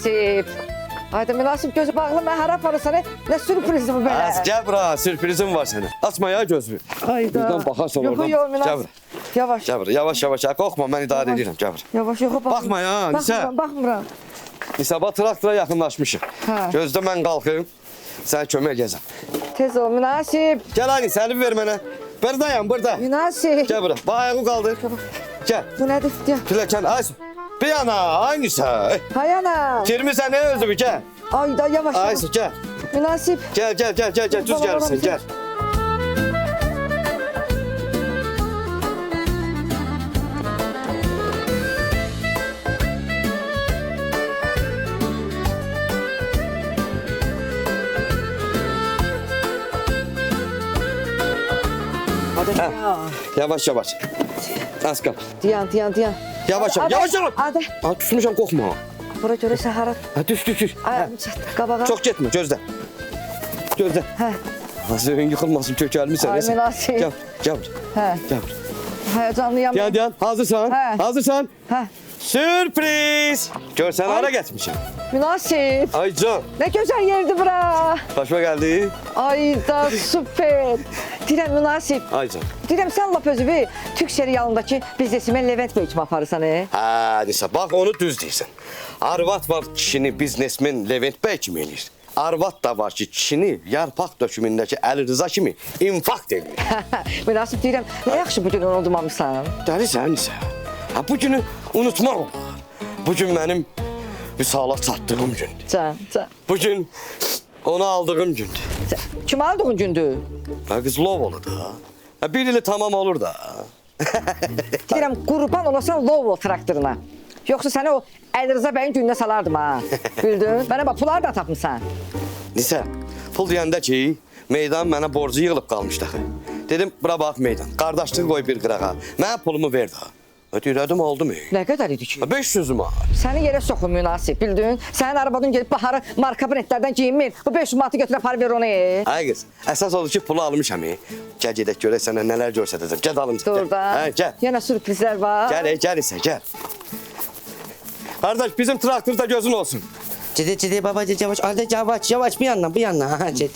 münasib. Hayda münasib gözü bağlı mən hara aparırsan, nə sürprizi bu belə? Gel bura, sürprizim var senin. Açma ya gözünü. Hayda. Buradan bakarsan Yox, oradan. yox, Gel münasib. bura. Yavaş. Gel bura, yavaş yavaş. Korkma, ben idare edirəm. Gel bura. Yavaş, yox, baxma. Baxma ya, Nisə. Baxmıram, baxmıram. Nisə, bax traktora yaxınlaşmışıq. Hə. Gözdə mən qalxım, sən kömək gəzəm. Tez ol, münasib. Gel hani, səni ver mənə. Buradayım, burada. Münasib. Gel bura, bax ayağı qaldır. Gel. Bu nədir? Gel. Piləkən, ay. Bir yana, hangisi? Hayana. Girmisən ne özü bir gel. Ayda yavaş. Ay, yavaş. gel. Münasib. Gel, düz Baba, gelirsin, baba, gel. Hadi ya. Yavaş yavaş. Az kal. Diyan. Yavaş Hadi, yavaş. Hadi. Ha, tutmuşam, korkma. Bura görə Səhara. Ha, düz. Ayağım çatdı. Qabağa. Çok gitme, gözle. Gözle. Hə. Hazırın yıkılmasın, kökəlmişsən. Ay, neyse. münasib. Gel. Hə. Gel. Həyecanlıyam. Yan. Hazırsan? Hə. Hazırsan? Hə. Sürpriz. Görsen Ay. ara geçmişim. Münasib. Ay can. Nə gözəl yerdi bura. Başıma geldi. Ayda süper. Deyirəm münasib. Ay can. Deyirəm sən lap özü Türk serialındakı biznesmen Levent Bey kimi aparırsan. Ha, neyse bak onu düz deyirsən. Arvat var kişini biznesmen Levent Bey kimi eləyir. Arvat da var ki kişini yarpaq dökümündəki Əli Rıza kimi infakt eləyir. Münasib deyirəm, nə yaxşı bu gün unutmamısan. Dəlisən nisə. Ha, bu günü unutmaq olar. Bu gün mənim vüsala çatdığım gündür. Can. Bu gün onu aldığım gündür. Kim aldığın gündür? Ha, qız lov olur da. Ha, bir ili tamam olur da. Deyirəm, qurban olasan Lovo traktoruna. Yoxsa səni o Əli Rıza bəyin gününə salardım ha. Bildin? Mənə bax, pulları da tapmısan. Nisə, pul deyəndə ki, meydan mənə borcu yığılıb qalmışdı axı. Dedim, bura bax meydan, qardaşlığı qoy bir qırağa. Mənə pulumu ver da. Ödəyirədim, oldu mu? Nə qədər idi ki? 500 manat. Səni yerə soxun münasib, bildin? Sənin arabadın gelib baharı marka brendlərdən geyinmir. Bu 500 manatı götürə par ver onu. Ay qız, əsas odur ki, pulu almışam. Gəl gedək görək sənə nələr göstərəcəm. Gəl dalımca. Dur da. Hə, gəl. Yenə sürprizlər var. Gəl isə, gəl. Qardaş, bizim traktorda gözün olsun. Cedi baba yavaş aldı yavaş bir yandan ha ced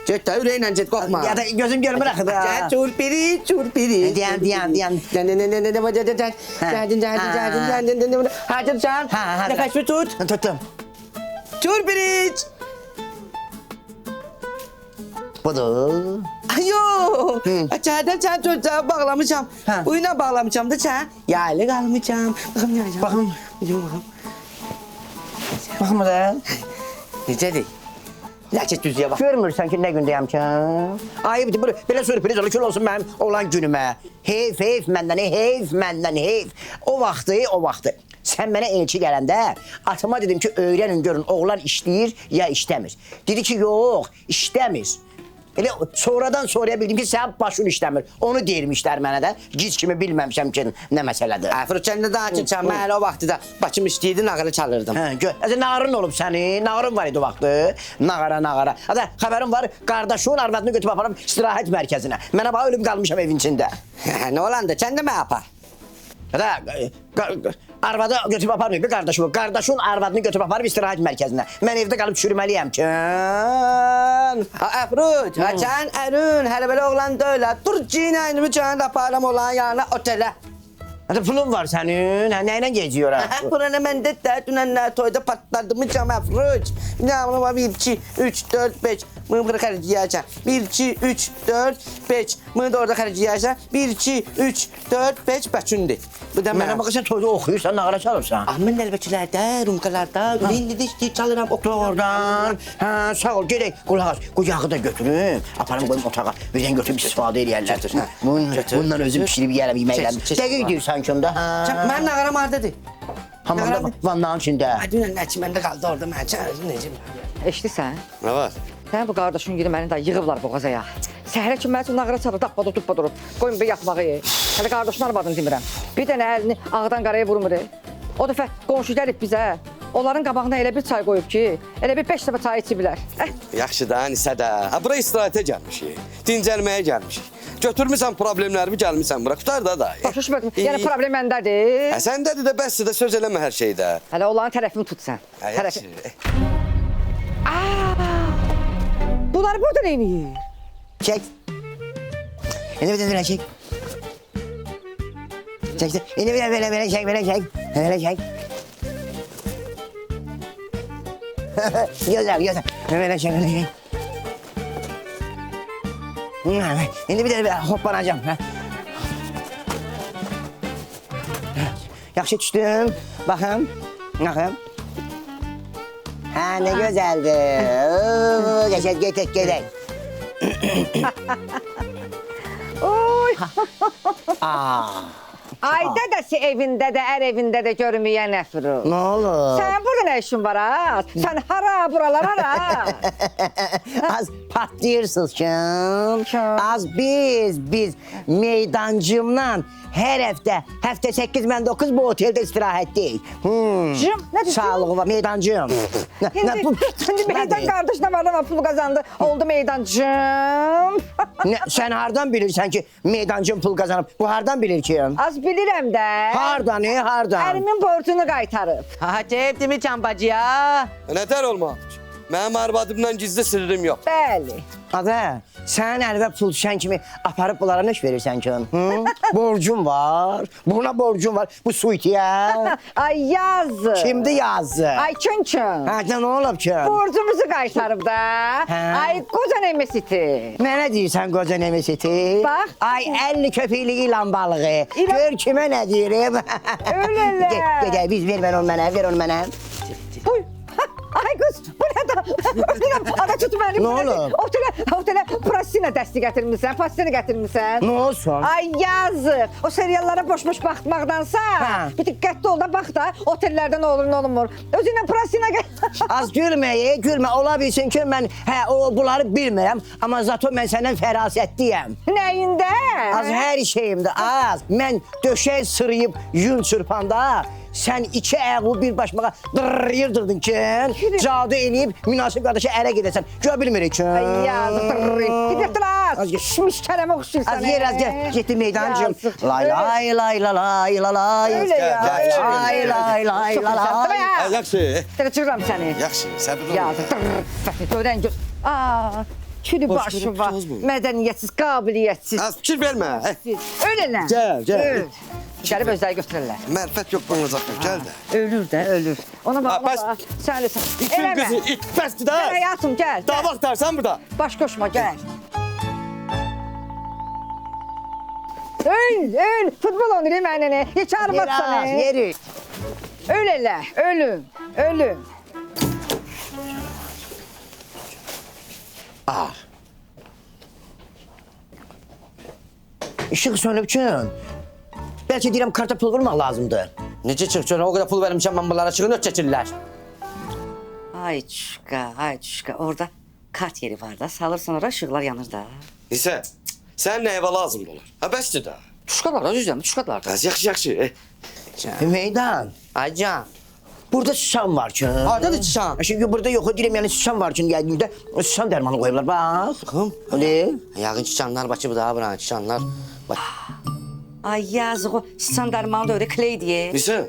ced da yüreğinle ced korkma Ya da gözüm görmür axı da. çurpiri Diyan. Hadi can Ha. ne kaç bir tut Tuttum. çurpiri Budur. ayo açardan sen çocuğa bağlamışam Ha. uyuna bağlamışam da sen yaylı kalmışam bakım ya Baxım. Baxım da. necədir Laçet düzüyə bax. Görmürsən ki, nə gündəyəm ki? Ayıbdır, belə sürpriz olur, kül olsun mənim olan günümə. Heyf məndən. O vaxtı. Sən mənə elçi gələndə atıma dedim ki, öyrənin görün, oğlan işləyir ya işləmir. Dedi ki, yox, işləmir. Elə sonradan sonraya bildim ki, sən başın işləmir. Onu deyirmişlər mənə də. Giz kimi bilməmişəm ki, nə məsələdir. Afroçanda da açacağım mən o vaxtı da başım işləyirdi nağarı çalırdım Hə, gör. Nağarın olub sənin, nağarın var idi o vaxtı. Nağara. Hada xəbərim var, qardaşın arvadını götürüb aparıb istirahət mərkəzinə. Mənə bax, ölüb qalmışam evin içində. ne olan da sen de mi yapar Hada arvadı götürüb aparmayıb, qardaşım. Qardaşın arvadını götürüb aparıb istirahət mərkəzinə. Mən evdə qalıb çürüməliyəm ki. Afroç, sen Erün, hele böyle oğlan da öyle. Dur cinayını bir çağında param olan yanına otele. Hada pulun var sənin, hə, nə ilə geziyor ha? Buranı mən də dünənlər toyda patladı mı cam Afroç. Ne yapalım var 1, 2, 3, 4, 5. Bunu burada karıcı yiyeceğim. 1, 2, 3, 4, 5. Bunu da orada karıcı yiyeceğim. 1, 2, 3, 4, 5 başındı. Bu da Mənə bax, sən toyda oxuyursan, nağara çalırsan. Ahmet nəlbəçilərdə, rumkalarda, ürəyində də işləyir, çalıram, Doğrudan. Hə, sağ ol, gedək. Qulaq as. Bu yağı da götürüm. Aparım qoyum otağa. Birdən götürüb istifadə eləyərlər. Bundan özüm pişirib yeyərəm yeməklərimi. Dəqiq deyirsən ki onda. Mən nağaram hardadır? Hamamda vannanın içində. Dünən nəçiməndə qaldı orada mən çağırdım necəm. Eşidirsən? Nə var? Sən bu qardaşın gidi məni də yığıblar boğazaya. Səhərə kimi mənim üçün nağara çalır, tappada tuppa durub. Qoyun bir yatmağı. Hələ qardaşın arvadını demirəm. Bir dənə əlini ağdan qaraya vurmur. O dəfə qonşu gəlib bizə. Onların qabağına elə bir çay qoyub ki, elə bir 5 dəfə çay içiblər. Yaxşı da, Nisə də. Ha, bura istirahətə gəlmişik. Dincəlməyə gəlmişik. götürmüsən problemlərimi, gəlmisən bura. Qutar da dayı. Başa düşmədim. Yəni problem məndədir. Səndədir də bəsdir də söz eləmə hər şeydə. Hələ onların tərəfini tut sən. Yaxşı. Bunlar burada nə edir? Çek. Yine bir de böyle çek. Çek. Yine bir de böyle çek, böyle çek. Böyle çek. Güzel, güzel. Böyle çek, böyle çek. Şimdi bir de böyle hoplanacağım. Yaxşı düşdüm. Bakın. Bakın. Ha ne güzeldi. Geçet getek gedek. Oy! Aa, Ay dədəsi evində də, ər evində də görməyən nəfru. ne olur? Sən burada nə işin var ha? Sən hara, buralar hara? Az patlayırsınız kim? Kim? Az biz meydancımla her hafta 8 mən 9 bu otelde istirahətdəyik. Cım, nə diyorsun? Sağlığı var, meydancım. Şimdi meydan kardeşine var ama pul kazandı. Oldu meydancım. Sen hardan bilirsən ki meydancım pul kazanıp? Bu hardan bilir ki? Az bilirəm də. Hardan, hardan? Ərimin borcunu qaytarıb. Hacep değil mi Can bacıya? Nətər olmaq? Mənim arvadımdan gizli sırrım yox. Bəli. Ada, sen əlvə pul düşən kimi aparıb bunlara nə iş verirsən ki? Borcum var, buna borcum var. Bu suitiyə. Ay yazı. Kimdi yazı? Ay çün. Ha, nə olub ki? Borcumuzu qaytarıb da. Hə. Ay qoca nemesiti. Mənə deyirsən qoca nemesiti? Bax. Ay 50 köpüklük ilan balığı. İlan- Gör kimə nə deyirəm. Öyle. Gedək, biz ver onu mənə, ver onu mənə. Uy. Ay kız bu ne da? Ada tut beni. Ne olur? Otele prostina dəsti gətirmisən, pastina gətirmisən. Nə olsun? Ay yazık. O seriallara boş-boş baxmaqdansa, Ha. bir diqqətli ol da bax da otellərdə nə olur, nə olmur. Özünlə prostina gəl. Az gülmə, ola bilsin ki mən bunları bilmirəm, amma zato mən səndən fərasətliyəm. Nəyində? Az hər şeyimdə, az. Mən döşək sırıyıb yun çırpanda sən iki ayağı bir başmağa dırıyırdırdın ki, cadu eləyib münasib qardaşa ərə gedəsən. Görə bilmirik ki. Ay yazık. Gidət lan. Az get. Şişmiş kələmə oxşuyursan. Az yer az gel, getdi meydancım. Yazık. Lay lay lay lay lay lay lay. Öyle ya, Lay öyle. lay lay lay Çok lay güzel. lay. Ya. Yaxşı. Çırıram səni. Yaxşı, səbir ol. Yazık. Ödən gör. Aa, külü Boş başı bırak, var. toz bu. Mədəniyyətsiz, qabiliyyətsiz. Az fikir vermə. Öylələr. Gəl. Gəlib özləri götürürlər. Mərfət yox bana zaten, gəl də. Ölür də, ölür. Ona Ha, bax, bəs- sən də sən. İtin qızı, it bəsdir də. Gəl həyatım, gəl. Daha vaxtarsan burada. Baş qoşma, gəl. Öl. Futbol oynayır mənə. Heç arvad Biraz səni. yeri. Ölələr, ölüm. İşıq sönüb ki. Bəlkə deyirəm karta pul vurmaq lazımdır. Necə çıx o kadar pul vermişəm ben bunlara çıxın öt çəkirlər. Ay çuşka, orada kart yeri var da. Salırsan ora, ışıqlar yanır da. Nisə, sən nə evə lazımdır olar? Ha, bəsdir də. Çuşkalar da, düzdür, çuşkalar da. Az yaxşı. Meydan. Ay Can. Burada susam var ki. Hardadır çişan? Çünkü burada yok deyirəm, yəni susam var ki, gəldiyimdə susam dərmanı qoyublar. Bax. Baxım. Öyle. Yağın çiçanlar başı bu daha buranın çiçanlar. Bak. Ay yazıq o sıçan dərmanı da öyle kley diye. Nisə,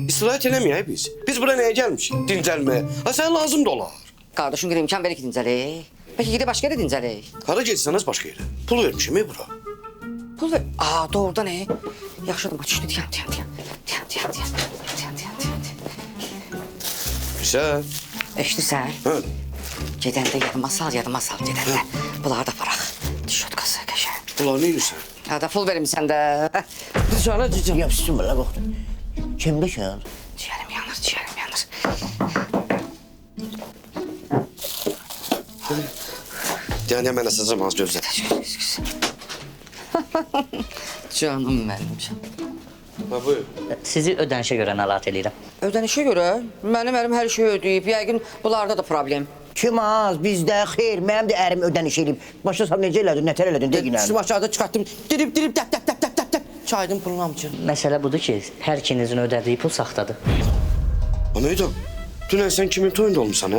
istirahət eləməyək biz. Biz bura nəyə gəlmişik? Dincəlməyə. Ha, sən lazım da olar. Kardeşim bir imkan ver ki dincələk. Peki gidip başka yere dincələk. Hara getsəniz başqa yerə. Pul vermişim bura. Pul ver. Aa doğrudan Yaxşıdır, düşdü, diyəm. Nisə, Eşidirsən? hə. Gedəndə yadıma sal gedəndə. Bunları da aparaq. Tişotkası qəşəng. Bunlar neyirsən? Ya da pul vermişsən də. Çiçana çiçan. Ya susun belə bax. Kimdir ki? Ciğerim yanır. Yəni mən əsəcəm az gözlə. Canım mənim canım. Ha, buyur. Sizi ödənişə görə narahat eləyirəm. Ödənişə görə mənim ərim hər şeyi ödəyib. Yəqin bunlarda da problem. Kim az, bizdə xeyr, mənim də ərim ödəniş eləyib. Başa sal necə elədin, nətər elədin, deyin. Şu aşağıda çıxartdım. Dirib tap. Çaydım pulunu amca. Məsələ budur ki, hər ikinizin ödədiyi pul saxtadır. Meydan, Dünən sən kimin toyunda olmusan, hə?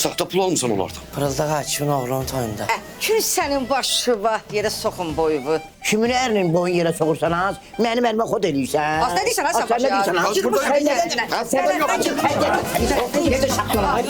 Saxta pul almısan onlardan. Pırıldaq hakimin oğlunun toyunda. Kül sənin başı var, yerə soxun boyuvu. Kimin ərinin boyun yerə soxursan az? Mənim əlimə xod eləyirsən. Az nə deyirsən, az Az sən nə deyirsən? Az Yürü bu burada sən nə nə deyirsən? Sən nə deyirsən? Necə şapkalar?